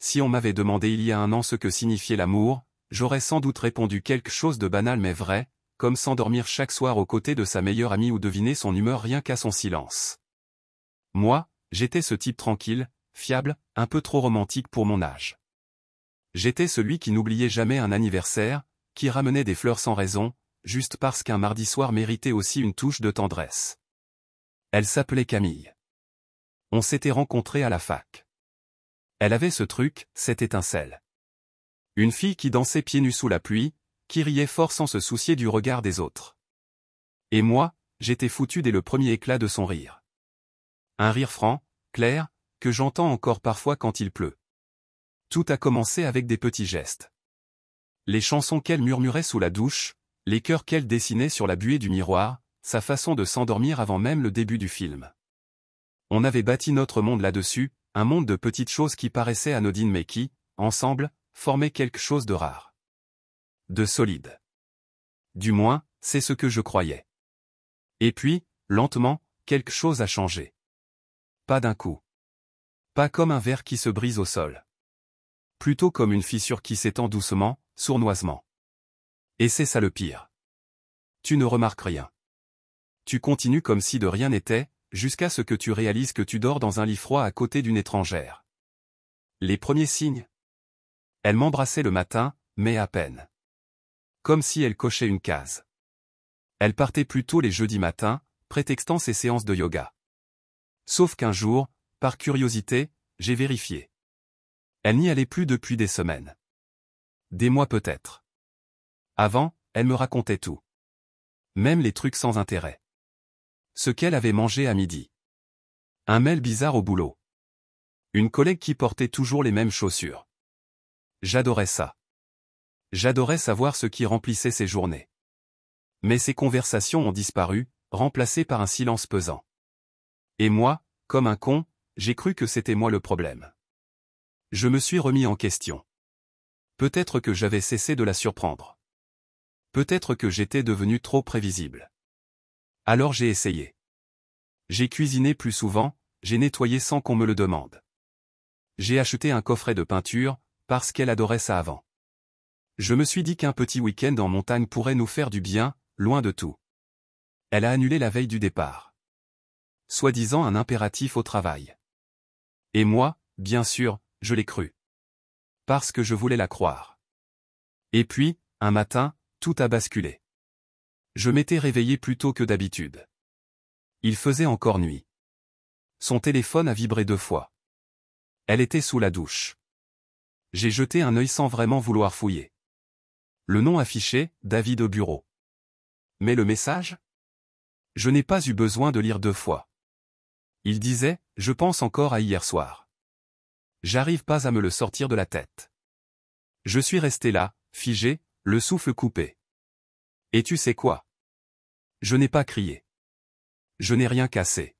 si on m'avait demandé il y a un an ce que signifiait l'amour, j'aurais sans doute répondu quelque chose de banal mais vrai, comme s'endormir chaque soir aux côtés de sa meilleure amie ou deviner son humeur rien qu'à son silence. Moi, j'étais ce type tranquille, fiable, un peu trop romantique pour mon âge. J'étais celui qui n'oubliait jamais un anniversaire, qui ramenait des fleurs sans raison, juste parce qu'un mardi soir méritait aussi une touche de tendresse. Elle s'appelait Camille. On s'était rencontrés à la fac. Elle avait ce truc, cette étincelle. Une fille qui dansait pieds nus sous la pluie, qui riait fort sans se soucier du regard des autres. Et moi, j'étais foutu dès le premier éclat de son rire. Un rire franc, clair, que j'entends encore parfois quand il pleut. Tout a commencé avec des petits gestes. Les chansons qu'elle murmurait sous la douche, les cœurs qu'elle dessinait sur la buée du miroir, sa façon de s'endormir avant même le début du film. On avait bâti notre monde là-dessus, un monde de petites choses qui paraissaient anodines mais qui, ensemble, formaient quelque chose de rare. De solide. Du moins, c'est ce que je croyais. Et puis, lentement, quelque chose a changé. Pas d'un coup. Pas comme un verre qui se brise au sol. Plutôt comme une fissure qui s'étend doucement, sournoisement. Et c'est ça le pire. Tu ne remarques rien. Tu continues comme si de rien n'était, jusqu'à ce que tu réalises que tu dors dans un lit froid à côté d'une étrangère. Les premiers signes. Elle m'embrassait le matin, mais à peine. Comme si elle cochait une case. Elle partait plus tôt les jeudis matins, prétextant ses séances de yoga. Sauf qu'un jour, par curiosité, j'ai vérifié. Elle n'y allait plus depuis des semaines. Des mois peut-être. Avant, elle me racontait tout. Même les trucs sans intérêt. Ce qu'elle avait mangé à midi. Un mail bizarre au boulot. Une collègue qui portait toujours les mêmes chaussures. J'adorais ça. J'adorais savoir ce qui remplissait ses journées. Mais ces conversations ont disparu, remplacées par un silence pesant. Et moi, comme un con, j'ai cru que c'était moi le problème. Je me suis remis en question. Peut-être que j'avais cessé de la surprendre. Peut-être que j'étais devenu trop prévisible. Alors j'ai essayé. J'ai cuisiné plus souvent, j'ai nettoyé sans qu'on me le demande. J'ai acheté un coffret de peinture, parce qu'elle adorait ça avant. Je me suis dit qu'un petit week-end en montagne pourrait nous faire du bien, loin de tout. Elle a annulé la veille du départ. Soi-disant un impératif au travail. Et moi, bien sûr, je l'ai cru. Parce que je voulais la croire. Et puis, un matin, tout a basculé. Je m'étais réveillé plus tôt que d'habitude. Il faisait encore nuit. Son téléphone a vibré 2 fois. Elle était sous la douche. J'ai jeté un œil sans vraiment vouloir fouiller. Le nom affiché, David au bureau. Mais le message? Je n'ai pas eu besoin de lire 2 fois. Il disait, je pense encore à hier soir. J'arrive pas à me le sortir de la tête. Je suis resté là, figé, le souffle coupé. Et tu sais quoi? Je n'ai pas crié. Je n'ai rien cassé.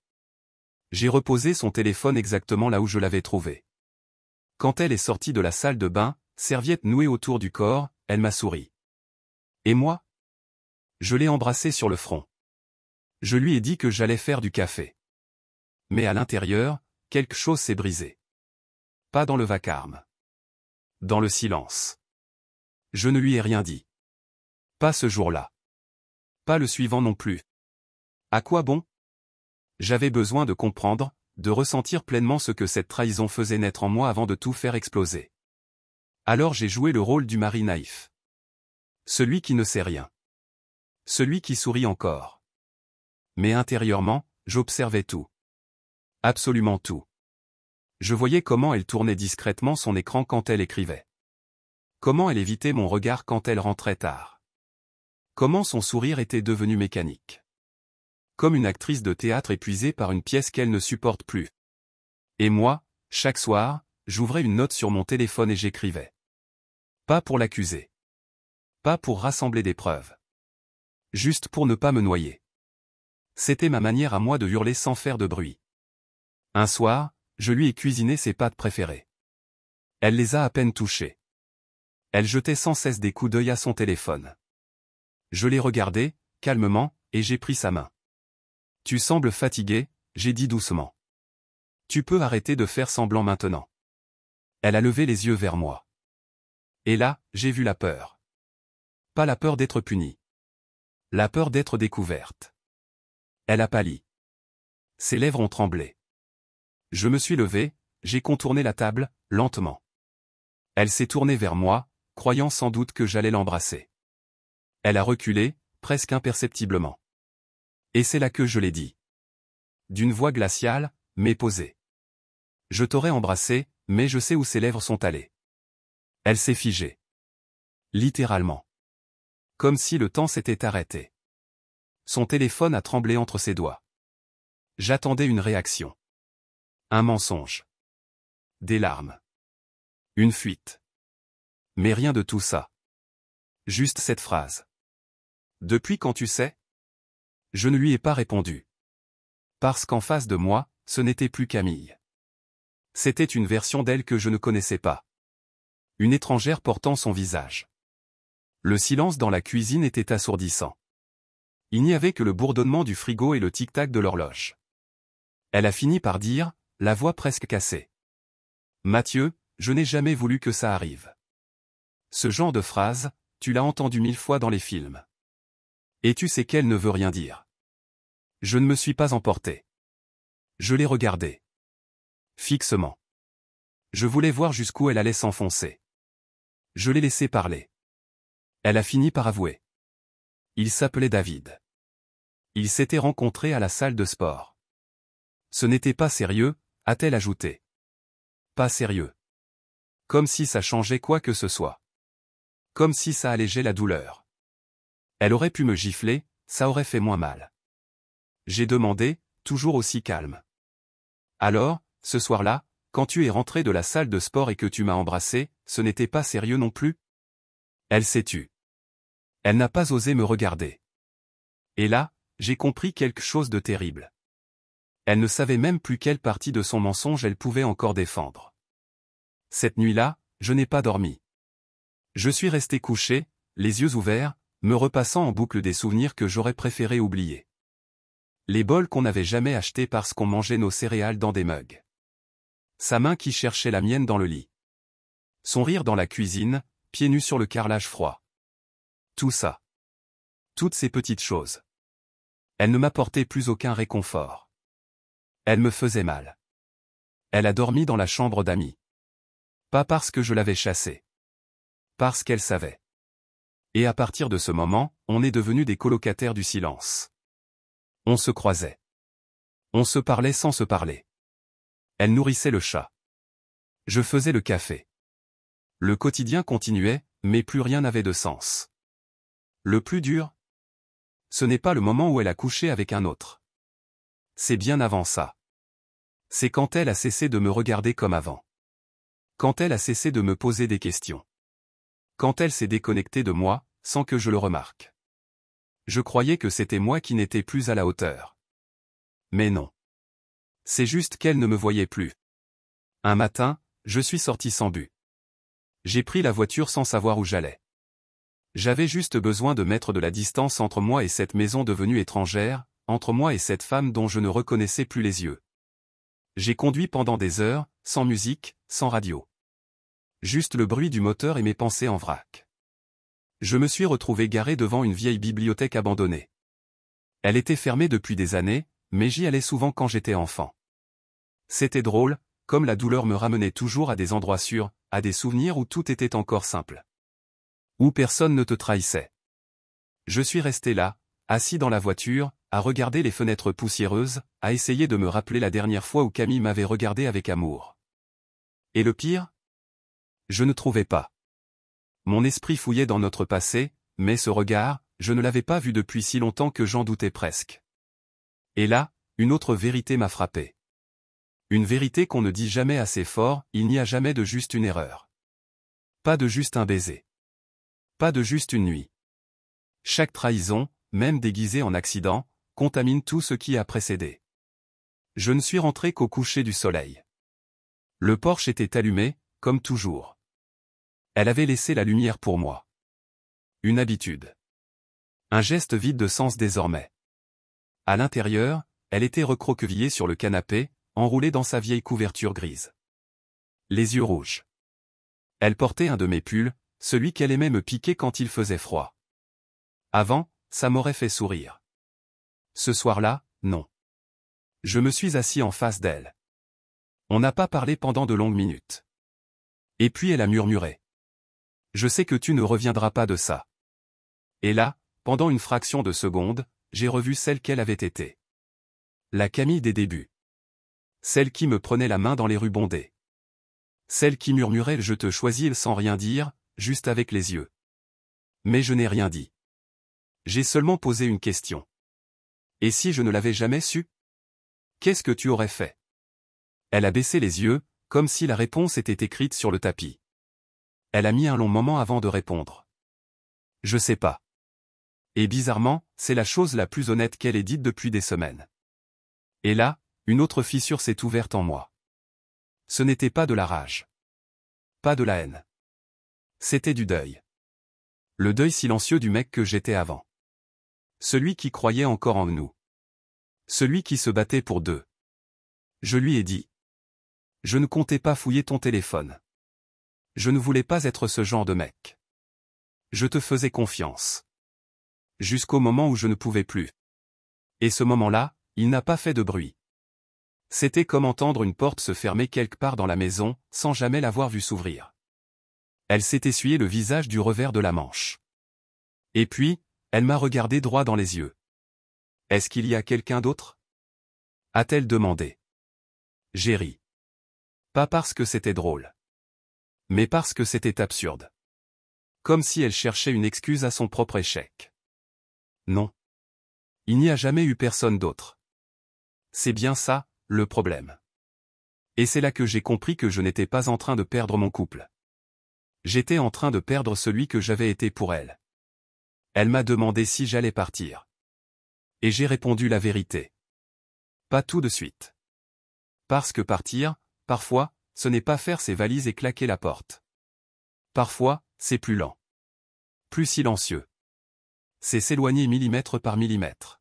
J'ai reposé son téléphone exactement là où je l'avais trouvé. Quand elle est sortie de la salle de bain, serviette nouée autour du corps, elle m'a souri. Et moi? Je l'ai embrassée sur le front. Je lui ai dit que j'allais faire du café. Mais à l'intérieur, quelque chose s'est brisé. Pas dans le vacarme. Dans le silence. Je ne lui ai rien dit. Pas ce jour-là. Pas le suivant non plus. À quoi bon? J'avais besoin de comprendre, de ressentir pleinement ce que cette trahison faisait naître en moi avant de tout faire exploser. Alors j'ai joué le rôle du mari naïf. Celui qui ne sait rien. Celui qui sourit encore. Mais intérieurement, j'observais tout. Absolument tout. Je voyais comment elle tournait discrètement son écran quand elle écrivait. Comment elle évitait mon regard quand elle rentrait tard. Comment son sourire était devenu mécanique. Comme une actrice de théâtre épuisée par une pièce qu'elle ne supporte plus. Et moi, chaque soir, j'ouvrais une note sur mon téléphone et j'écrivais. Pas pour l'accuser. Pas pour rassembler des preuves. Juste pour ne pas me noyer. C'était ma manière à moi de hurler sans faire de bruit. Un soir, je lui ai cuisiné ses pâtes préférées. Elle les a à peine touchées. Elle jetait sans cesse des coups d'œil à son téléphone. Je l'ai regardé, calmement, et j'ai pris sa main. Tu sembles fatigué, j'ai dit doucement. Tu peux arrêter de faire semblant maintenant. Elle a levé les yeux vers moi. Et là, j'ai vu la peur. Pas la peur d'être punie. La peur d'être découverte. Elle a pâli. Ses lèvres ont tremblé. Je me suis levé, j'ai contourné la table, lentement. Elle s'est tournée vers moi, croyant sans doute que j'allais l'embrasser. Elle a reculé, presque imperceptiblement. Et c'est là que je l'ai dit. D'une voix glaciale, mais posée. Je t'aurais embrassé, mais je sais où ses lèvres sont allées. Elle s'est figée. Littéralement. Comme si le temps s'était arrêté. Son téléphone a tremblé entre ses doigts. J'attendais une réaction. Un mensonge. Des larmes. Une fuite. Mais rien de tout ça. Juste cette phrase. Depuis quand tu sais? Je ne lui ai pas répondu. Parce qu'en face de moi, ce n'était plus Camille. C'était une version d'elle que je ne connaissais pas. Une étrangère portant son visage. Le silence dans la cuisine était assourdissant. Il n'y avait que le bourdonnement du frigo et le tic-tac de l'horloge. Elle a fini par dire, la voix presque cassée. Mathieu, je n'ai jamais voulu que ça arrive. Ce genre de phrase, tu l'as entendu 1000 fois dans les films. Et tu sais qu'elle ne veut rien dire. Je ne me suis pas emporté. Je l'ai regardée. Fixement. Je voulais voir jusqu'où elle allait s'enfoncer. Je l'ai laissé parler. Elle a fini par avouer. Il s'appelait David. Ils s'étaient rencontrés à la salle de sport. Ce n'était pas sérieux, a-t-elle ajouté. Pas sérieux. Comme si ça changeait quoi que ce soit. Comme si ça allégeait la douleur. Elle aurait pu me gifler, ça aurait fait moins mal. J'ai demandé, toujours aussi calme. Alors, ce soir-là, quand tu es rentré de la salle de sport et que tu m'as embrassé, ce n'était pas sérieux non plus? Elle s'est tue. Elle n'a pas osé me regarder. Et là, j'ai compris quelque chose de terrible. Elle ne savait même plus quelle partie de son mensonge elle pouvait encore défendre. Cette nuit-là, je n'ai pas dormi. Je suis resté couché, les yeux ouverts, me repassant en boucle des souvenirs que j'aurais préféré oublier. Les bols qu'on n'avait jamais achetés parce qu'on mangeait nos céréales dans des mugs. Sa main qui cherchait la mienne dans le lit. Son rire dans la cuisine, pieds nus sur le carrelage froid. Tout ça. Toutes ces petites choses. Elle ne m'apportait plus aucun réconfort. Elle me faisait mal. Elle a dormi dans la chambre d'amis. Pas parce que je l'avais chassée. Parce qu'elle savait. Et à partir de ce moment, on est devenus des colocataires du silence. On se croisait. On se parlait sans se parler. Elle nourrissait le chat. Je faisais le café. Le quotidien continuait, mais plus rien n'avait de sens. Le plus dur? Ce n'est pas le moment où elle a couché avec un autre. C'est bien avant ça. C'est quand elle a cessé de me regarder comme avant. Quand elle a cessé de me poser des questions. Quand elle s'est déconnectée de moi, sans que je le remarque. Je croyais que c'était moi qui n'étais plus à la hauteur. Mais non. C'est juste qu'elle ne me voyait plus. Un matin, je suis sorti sans but. J'ai pris la voiture sans savoir où j'allais. J'avais juste besoin de mettre de la distance entre moi et cette maison devenue étrangère, entre moi et cette femme dont je ne reconnaissais plus les yeux. J'ai conduit pendant des heures, sans musique, sans radio. Juste le bruit du moteur et mes pensées en vrac. Je me suis retrouvé garé devant une vieille bibliothèque abandonnée. Elle était fermée depuis des années, mais j'y allais souvent quand j'étais enfant. C'était drôle, comme la douleur me ramenait toujours à des endroits sûrs, à des souvenirs où tout était encore simple. Où personne ne te trahissait. Je suis resté là, assis dans la voiture, à regarder les fenêtres poussiéreuses, à essayer de me rappeler la dernière fois où Camille m'avait regardé avec amour. Et le pire? Je ne trouvais pas. Mon esprit fouillait dans notre passé, mais ce regard, je ne l'avais pas vu depuis si longtemps que j'en doutais presque. Et là, une autre vérité m'a frappé. Une vérité qu'on ne dit jamais assez fort, il n'y a jamais de juste une erreur. Pas de juste un baiser. Pas de juste une nuit. Chaque trahison, même déguisée en accident, contamine tout ce qui a précédé. Je ne suis rentré qu'au coucher du soleil. Le porche était allumé, comme toujours. Elle avait laissé la lumière pour moi. Une habitude. Un geste vide de sens désormais. À l'intérieur, elle était recroquevillée sur le canapé, enroulée dans sa vieille couverture grise. Les yeux rouges. Elle portait un de mes pulls, celui qu'elle aimait me piquer quand il faisait froid. Avant, ça m'aurait fait sourire. Ce soir-là, non. Je me suis assis en face d'elle. On n'a pas parlé pendant de longues minutes. Et puis elle a murmuré. Je sais que tu ne reviendras pas de ça. Et là, pendant une fraction de seconde, j'ai revu celle qu'elle avait été. La Camille des débuts. Celle qui me prenait la main dans les rues bondées. Celle qui murmurait « Je te choisis » sans rien dire, juste avec les yeux. Mais je n'ai rien dit. J'ai seulement posé une question. Et si je ne l'avais jamais su? Qu'est-ce que tu aurais fait? Elle a baissé les yeux, comme si la réponse était écrite sur le tapis. Elle a mis un long moment avant de répondre. Je sais pas. Et bizarrement, c'est la chose la plus honnête qu'elle ait dite depuis des semaines. Et là, une autre fissure s'est ouverte en moi. Ce n'était pas de la rage. Pas de la haine. C'était du deuil. Le deuil silencieux du mec que j'étais avant. Celui qui croyait encore en nous. Celui qui se battait pour deux. Je lui ai dit. Je ne comptais pas fouiller ton téléphone. Je ne voulais pas être ce genre de mec. Je te faisais confiance. Jusqu'au moment où je ne pouvais plus. Et ce moment-là, il n'a pas fait de bruit. C'était comme entendre une porte se fermer quelque part dans la maison, sans jamais l'avoir vue s'ouvrir. Elle s'est essuyée le visage du revers de la manche. Et puis, elle m'a regardé droit dans les yeux. Est-ce qu'il y a quelqu'un d'autre? A-t-elle demandé. J'ai ri. Pas parce que c'était drôle. Mais parce que c'était absurde. Comme si elle cherchait une excuse à son propre échec. Non. Il n'y a jamais eu personne d'autre. C'est bien ça, le problème. Et c'est là que j'ai compris que je n'étais pas en train de perdre mon couple. J'étais en train de perdre celui que j'avais été pour elle. Elle m'a demandé si j'allais partir. Et j'ai répondu la vérité. Pas tout de suite. Parce que partir, parfois, ce n'est pas faire ses valises et claquer la porte. Parfois, c'est plus lent. Plus silencieux. C'est s'éloigner millimètre par millimètre.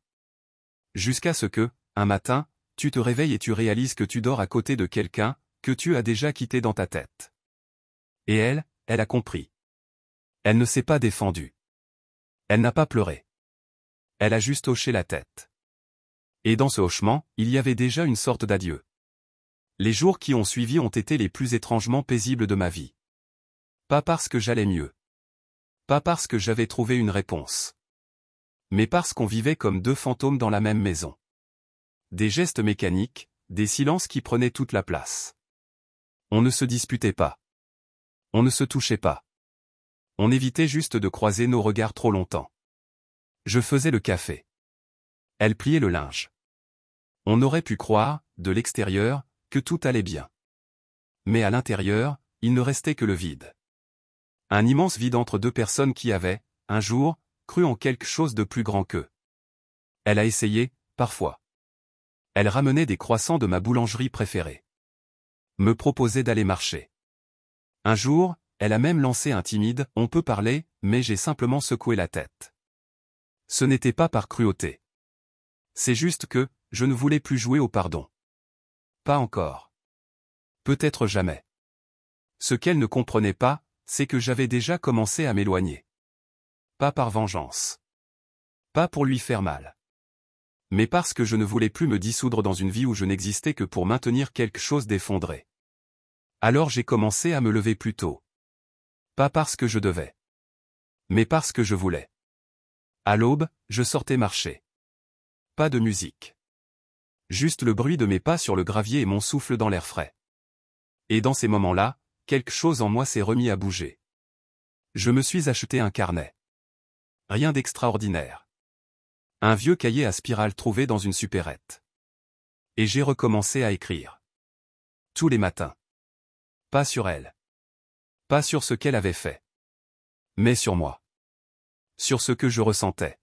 Jusqu'à ce que, un matin, tu te réveilles et tu réalises que tu dors à côté de quelqu'un, que tu as déjà quitté dans ta tête. Et elle a compris. Elle ne s'est pas défendue. Elle n'a pas pleuré. Elle a juste hoché la tête. Et dans ce hochement, il y avait déjà une sorte d'adieu. Les jours qui ont suivi ont été les plus étrangement paisibles de ma vie. Pas parce que j'allais mieux. Pas parce que j'avais trouvé une réponse. Mais parce qu'on vivait comme deux fantômes dans la même maison. Des gestes mécaniques, des silences qui prenaient toute la place. On ne se disputait pas. On ne se touchait pas. On évitait juste de croiser nos regards trop longtemps. Je faisais le café. Elle pliait le linge. On aurait pu croire, de l'extérieur, que tout allait bien. Mais à l'intérieur, il ne restait que le vide. Un immense vide entre deux personnes qui avaient, un jour, cru en quelque chose de plus grand qu'eux. Elle a essayé, parfois. Elle ramenait des croissants de ma boulangerie préférée. Me proposait d'aller marcher. Un jour, elle a même lancé un timide « On peut parler », mais j'ai simplement secoué la tête. Ce n'était pas par cruauté. C'est juste que, je ne voulais plus jouer au pardon. Pas encore. Peut-être jamais. Ce qu'elle ne comprenait pas, c'est que j'avais déjà commencé à m'éloigner. Pas par vengeance. Pas pour lui faire mal. Mais parce que je ne voulais plus me dissoudre dans une vie où je n'existais que pour maintenir quelque chose d'effondré. Alors j'ai commencé à me lever plus tôt. Pas parce que je devais. Mais parce que je voulais. À l'aube, je sortais marcher. Pas de musique. Juste le bruit de mes pas sur le gravier et mon souffle dans l'air frais. Et dans ces moments-là, quelque chose en moi s'est remis à bouger. Je me suis acheté un carnet. Rien d'extraordinaire. Un vieux cahier à spirale trouvé dans une supérette. Et j'ai recommencé à écrire. Tous les matins. Pas sur elle. Pas sur ce qu'elle avait fait. Mais sur moi. Sur ce que je ressentais.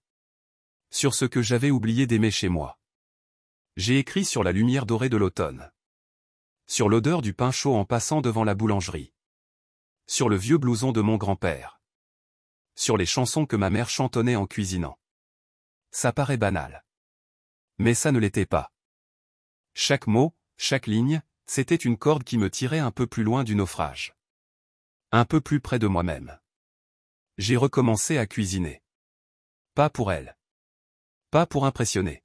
Sur ce que j'avais oublié d'aimer chez moi. J'ai écrit sur la lumière dorée de l'automne. Sur l'odeur du pain chaud en passant devant la boulangerie. Sur le vieux blouson de mon grand-père. Sur les chansons que ma mère chantonnait en cuisinant. Ça paraît banal. Mais ça ne l'était pas. Chaque mot, chaque ligne, c'était une corde qui me tirait un peu plus loin du naufrage. Un peu plus près de moi-même. J'ai recommencé à cuisiner. Pas pour elle. Pas pour impressionner.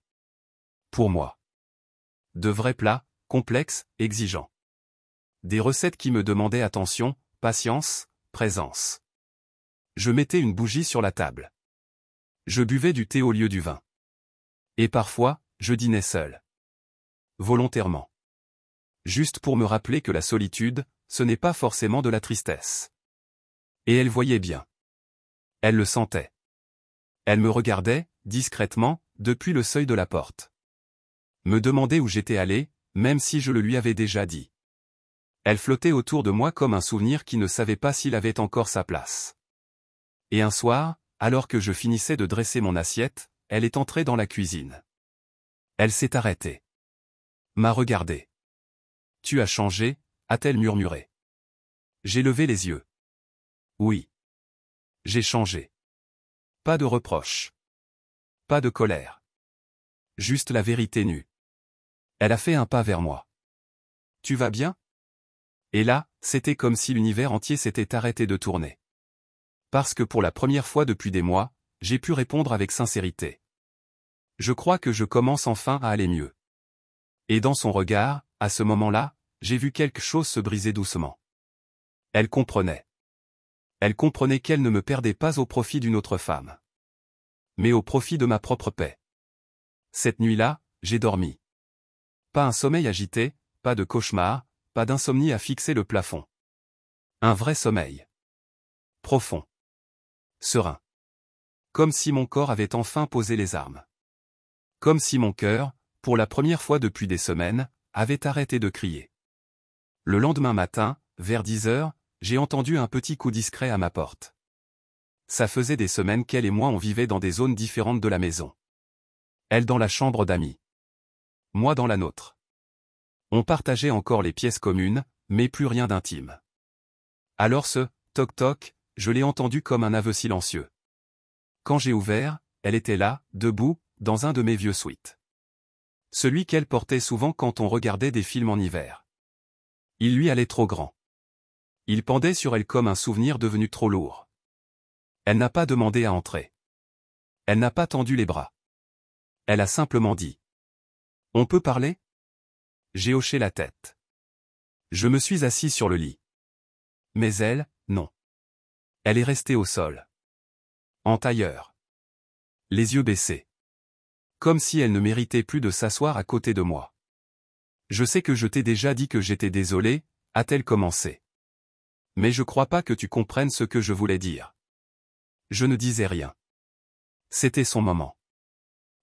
Pour moi. De vrais plats, complexes, exigeants. Des recettes qui me demandaient attention, patience, présence. Je mettais une bougie sur la table. Je buvais du thé au lieu du vin. Et parfois, je dînais seul. Volontairement. Juste pour me rappeler que la solitude, ce n'est pas forcément de la tristesse. Et elle voyait bien. Elle le sentait. Elle me regardait, discrètement, depuis le seuil de la porte. Me demandait où j'étais allé, même si je le lui avais déjà dit. Elle flottait autour de moi comme un souvenir qui ne savait pas s'il avait encore sa place. Et un soir, alors que je finissais de dresser mon assiette, elle est entrée dans la cuisine. Elle s'est arrêtée. M'a regardé. « Tu as changé » a-t-elle murmuré. J'ai levé les yeux. Oui. J'ai changé. Pas de reproche. Pas de colère. Juste la vérité nue. Elle a fait un pas vers moi. Tu vas bien? Et là, c'était comme si l'univers entier s'était arrêté de tourner. Parce que pour la première fois depuis des mois, j'ai pu répondre avec sincérité. Je crois que je commence enfin à aller mieux. Et dans son regard, à ce moment-là, j'ai vu quelque chose se briser doucement. Elle comprenait. Elle comprenait qu'elle ne me perdait pas au profit d'une autre femme. Mais au profit de ma propre paix. Cette nuit-là, j'ai dormi. Pas un sommeil agité, pas de cauchemar, pas d'insomnie à fixer le plafond. Un vrai sommeil. Profond. Serein. Comme si mon corps avait enfin posé les armes. Comme si mon cœur, pour la première fois depuis des semaines, avait arrêté de crier. Le lendemain matin, vers 10 heures, j'ai entendu un petit coup discret à ma porte. Ça faisait des semaines qu'elle et moi on vivait dans des zones différentes de la maison. Elle dans la chambre d'amis. Moi dans la nôtre. On partageait encore les pièces communes, mais plus rien d'intime. Alors ce « toc-toc », je l'ai entendu comme un aveu silencieux. Quand j'ai ouvert, elle était là, debout, dans un de mes vieux sweats. Celui qu'elle portait souvent quand on regardait des films en hiver. Il lui allait trop grand. Il pendait sur elle comme un souvenir devenu trop lourd. Elle n'a pas demandé à entrer. Elle n'a pas tendu les bras. Elle a simplement dit. « On peut parler ?» J'ai hoché la tête. Je me suis assis sur le lit. Mais elle, non. Elle est restée au sol. En tailleur. Les yeux baissés. Comme si elle ne méritait plus de s'asseoir à côté de moi. Je sais que je t'ai déjà dit que j'étais désolé, a-t-elle commencé. Mais je crois pas que tu comprennes ce que je voulais dire. Je ne disais rien. C'était son moment.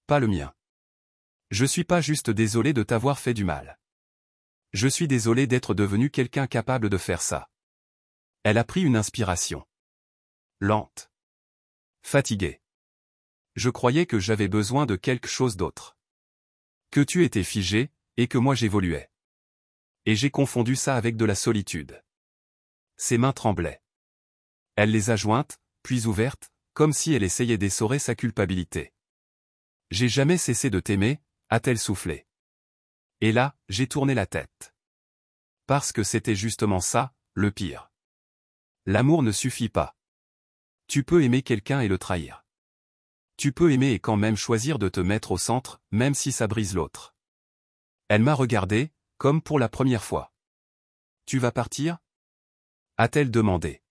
Pas le mien. Je suis pas juste désolé de t'avoir fait du mal. Je suis désolé d'être devenu quelqu'un capable de faire ça. Elle a pris une inspiration. Lente. Fatiguée. Je croyais que j'avais besoin de quelque chose d'autre. Que tu étais figé, et que moi j'évoluais. Et j'ai confondu ça avec de la solitude. Ses mains tremblaient. Elle les a jointes, puis ouvertes, comme si elle essayait d'essorer sa culpabilité. J'ai jamais cessé de t'aimer, a-t-elle soufflé. Et là, j'ai tourné la tête. Parce que c'était justement ça, le pire. L'amour ne suffit pas. Tu peux aimer quelqu'un et le trahir. Tu peux aimer et quand même choisir de te mettre au centre, même si ça brise l'autre. Elle m'a regardé, comme pour la première fois. Tu vas partir ? A-t-elle demandé.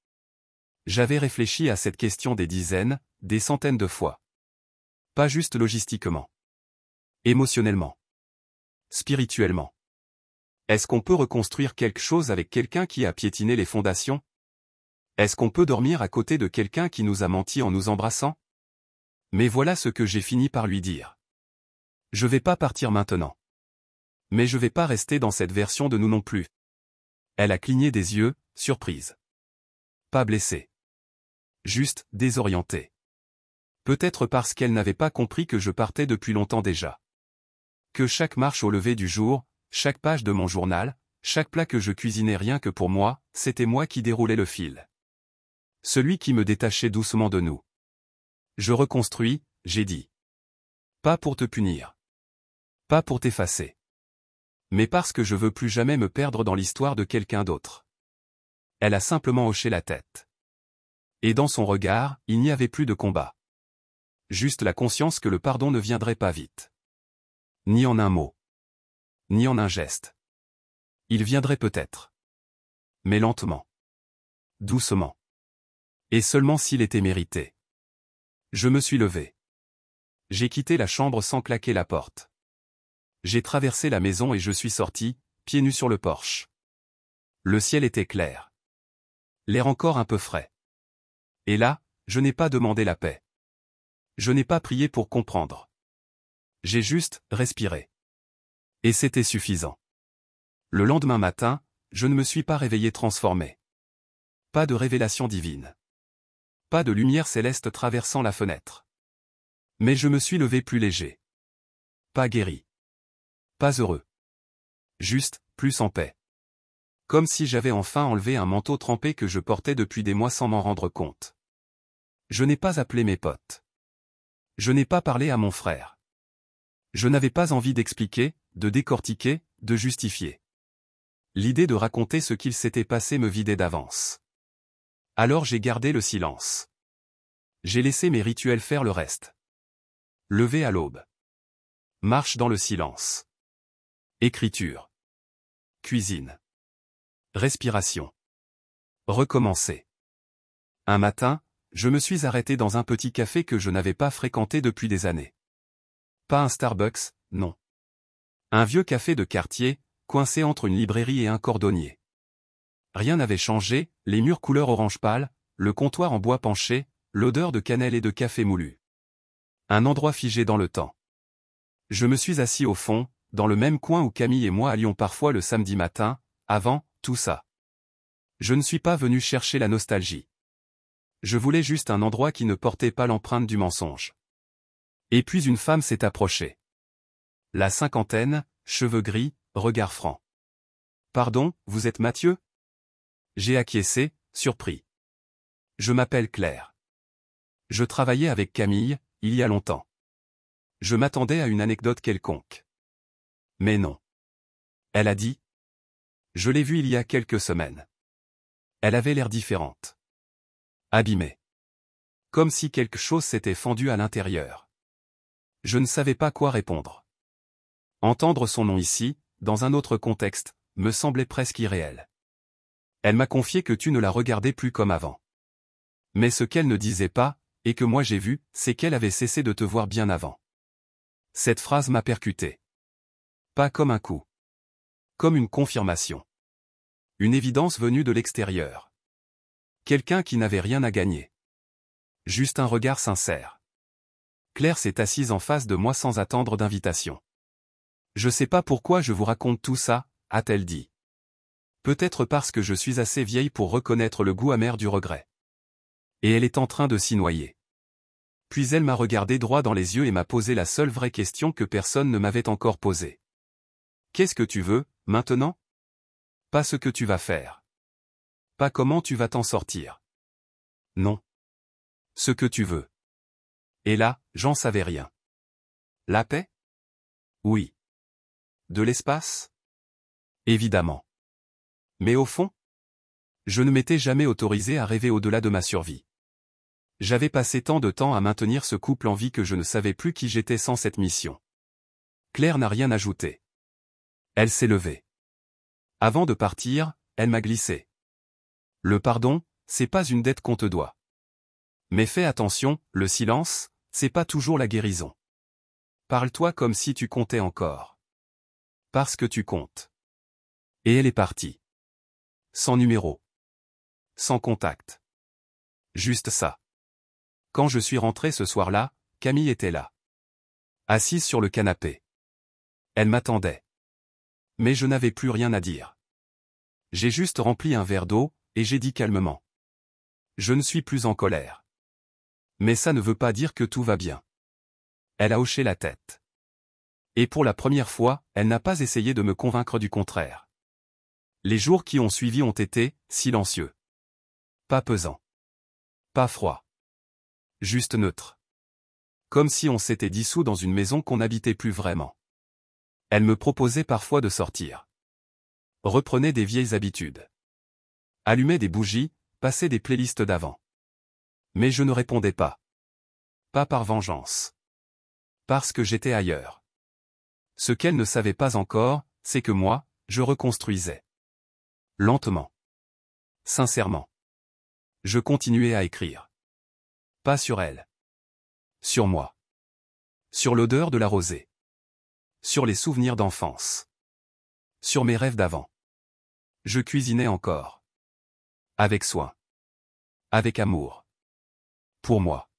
J'avais réfléchi à cette question des dizaines, des centaines de fois. Pas juste logistiquement. Émotionnellement. Spirituellement. Est-ce qu'on peut reconstruire quelque chose avec quelqu'un qui a piétiné les fondations ? Est-ce qu'on peut dormir à côté de quelqu'un qui nous a menti en nous embrassant ? Mais voilà ce que j'ai fini par lui dire. Je vais pas partir maintenant. Mais je vais pas rester dans cette version de nous non plus. Elle a cligné des yeux, surprise. Pas blessée. Juste, désorientée. Peut-être parce qu'elle n'avait pas compris que je partais depuis longtemps déjà. Que chaque marche au lever du jour, chaque page de mon journal, chaque plat que je cuisinais rien que pour moi, c'était moi qui déroulais le fil. Celui qui me détachait doucement de nous. Je reconstruis, j'ai dit. Pas pour te punir. Pas pour t'effacer. Mais parce que je veux plus jamais me perdre dans l'histoire de quelqu'un d'autre. Elle a simplement hoché la tête. Et dans son regard, il n'y avait plus de combat. Juste la conscience que le pardon ne viendrait pas vite. Ni en un mot. Ni en un geste. Il viendrait peut-être. Mais lentement. Doucement. Et seulement s'il était mérité. Je me suis levé. J'ai quitté la chambre sans claquer la porte. J'ai traversé la maison et je suis sorti, pieds nus sur le porche. Le ciel était clair. L'air encore un peu frais. Et là, je n'ai pas demandé la paix. Je n'ai pas prié pour comprendre. J'ai juste respiré. Et c'était suffisant. Le lendemain matin, je ne me suis pas réveillé transformé. Pas de révélation divine. Pas de lumière céleste traversant la fenêtre. Mais je me suis levé plus léger. Pas guéri. Pas heureux. Juste, plus en paix. Comme si j'avais enfin enlevé un manteau trempé que je portais depuis des mois sans m'en rendre compte. Je n'ai pas appelé mes potes. Je n'ai pas parlé à mon frère. Je n'avais pas envie d'expliquer, de décortiquer, de justifier. L'idée de raconter ce qu'il s'était passé me vidait d'avance. Alors j'ai gardé le silence. J'ai laissé mes rituels faire le reste. Lever à l'aube. Marche dans le silence. Écriture. Cuisine. Respiration. Recommencer. Un matin, je me suis arrêté dans un petit café que je n'avais pas fréquenté depuis des années. Pas un Starbucks, non. Un vieux café de quartier, coincé entre une librairie et un cordonnier. Rien n'avait changé, les murs couleur orange pâle, le comptoir en bois penché, l'odeur de cannelle et de café moulu. Un endroit figé dans le temps. Je me suis assis au fond, dans le même coin où Camille et moi allions parfois le samedi matin, avant tout ça. Je ne suis pas venu chercher la nostalgie. Je voulais juste un endroit qui ne portait pas l'empreinte du mensonge. Et puis une femme s'est approchée. La cinquantaine, cheveux gris, regard franc. « Pardon, vous êtes Mathieu ?» J'ai acquiescé, surpris. « Je m'appelle Claire. Je travaillais avec Camille, il y a longtemps. Je m'attendais à une anecdote quelconque. Mais non. » Elle a dit. « Je l'ai vue il y a quelques semaines. » Elle avait l'air différente. Abîmée. Comme si quelque chose s'était fendu à l'intérieur. Je ne savais pas quoi répondre. Entendre son nom ici, dans un autre contexte, me semblait presque irréel. Elle m'a confié que tu ne la regardais plus comme avant. Mais ce qu'elle ne disait pas, et que moi j'ai vu, c'est qu'elle avait cessé de te voir bien avant. Cette phrase m'a percuté. Pas comme un coup. Comme une confirmation. Une évidence venue de l'extérieur. Quelqu'un qui n'avait rien à gagner. Juste un regard sincère. Claire s'est assise en face de moi sans attendre d'invitation. « Je sais pas pourquoi je vous raconte tout ça », a-t-elle dit. Peut-être parce que je suis assez vieille pour reconnaître le goût amer du regret. Et elle est en train de s'y noyer. Puis elle m'a regardé droit dans les yeux et m'a posé la seule vraie question que personne ne m'avait encore posée. « Qu'est-ce que tu veux, maintenant ? Pas ce que tu vas faire. Pas comment tu vas t'en sortir. Non. Ce que tu veux. » Et là, j'en savais rien. La paix ? Oui. De l'espace ? Évidemment. Mais au fond, je ne m'étais jamais autorisé à rêver au-delà de ma survie. J'avais passé tant de temps à maintenir ce couple en vie que je ne savais plus qui j'étais sans cette mission. Claire n'a rien ajouté. Elle s'est levée. Avant de partir, elle m'a glissé. Le pardon, c'est pas une dette qu'on te doit. Mais fais attention, le silence, c'est pas toujours la guérison. Parle-toi comme si tu comptais encore. Parce que tu comptes. Et elle est partie. Sans numéro. Sans contact. Juste ça. Quand je suis rentré ce soir-là, Camille était là. Assise sur le canapé. Elle m'attendait. Mais je n'avais plus rien à dire. J'ai juste rempli un verre d'eau, et j'ai dit calmement. Je ne suis plus en colère. Mais ça ne veut pas dire que tout va bien. Elle a hoché la tête. Et pour la première fois, elle n'a pas essayé de me convaincre du contraire. Les jours qui ont suivi ont été silencieux. Pas pesants. Pas froids. Juste neutres. Comme si on s'était dissous dans une maison qu'on n'habitait plus vraiment. Elle me proposait parfois de sortir. Reprenez des vieilles habitudes. Allumait des bougies, passait des playlists d'avant. Mais je ne répondais pas. Pas par vengeance. Parce que j'étais ailleurs. Ce qu'elle ne savait pas encore, c'est que moi, je reconstruisais. Lentement. Sincèrement. Je continuais à écrire. Pas sur elle. Sur moi. Sur l'odeur de la rosée. Sur les souvenirs d'enfance. Sur mes rêves d'avant. Je cuisinais encore. Avec soin. Avec amour. Pour moi.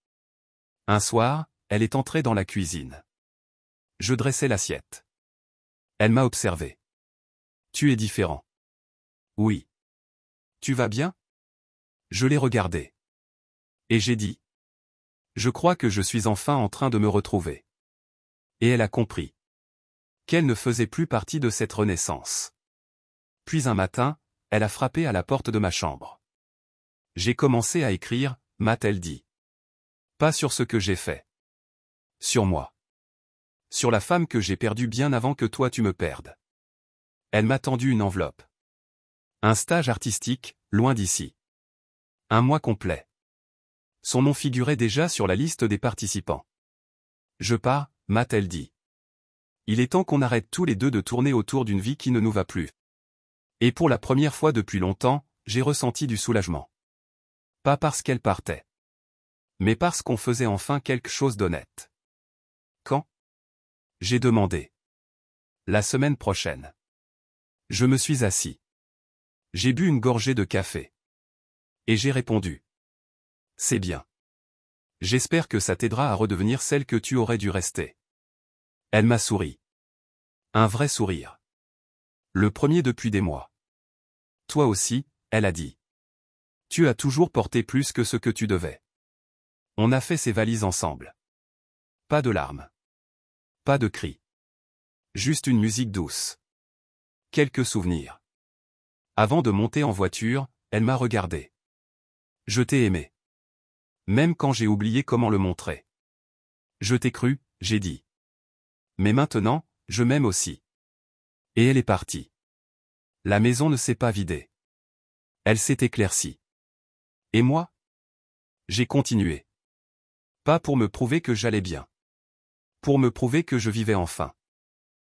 Un soir, elle est entrée dans la cuisine. Je dressais l'assiette. Elle m'a observé. Tu es différent. Oui. Tu vas bien? Je l'ai regardé. Et j'ai dit. Je crois que je suis enfin en train de me retrouver. Et elle a compris. Qu'elle ne faisait plus partie de cette renaissance. Puis un matin, elle a frappé à la porte de ma chambre. J'ai commencé à écrire, m'a-t-elle dit. Pas sur ce que j'ai fait. Sur moi. Sur la femme que j'ai perdue bien avant que toi tu me perdes. Elle m'a tendu une enveloppe. Un stage artistique, loin d'ici. Un mois complet. Son nom figurait déjà sur la liste des participants. Je pars, m'a-t-elle dit. Il est temps qu'on arrête tous les deux de tourner autour d'une vie qui ne nous va plus. Et pour la première fois depuis longtemps, j'ai ressenti du soulagement. Pas parce qu'elle partait. Mais parce qu'on faisait enfin quelque chose d'honnête. Quand? J'ai demandé. La semaine prochaine. Je me suis assis. J'ai bu une gorgée de café. Et j'ai répondu. C'est bien. J'espère que ça t'aidera à redevenir celle que tu aurais dû rester. Elle m'a souri. Un vrai sourire. Le premier depuis des mois. Toi aussi, elle a dit. Tu as toujours porté plus que ce que tu devais. On a fait ses valises ensemble. Pas de larmes. Pas de cris. Juste une musique douce. Quelques souvenirs. Avant de monter en voiture, elle m'a regardé. Je t'ai aimé. Même quand j'ai oublié comment le montrer. Je t'ai cru, j'ai dit. Mais maintenant, je m'aime aussi. Et elle est partie. La maison ne s'est pas vidée. Elle s'est éclaircie. Et moi? J'ai continué. Pas pour me prouver que j'allais bien. Pour me prouver que je vivais enfin.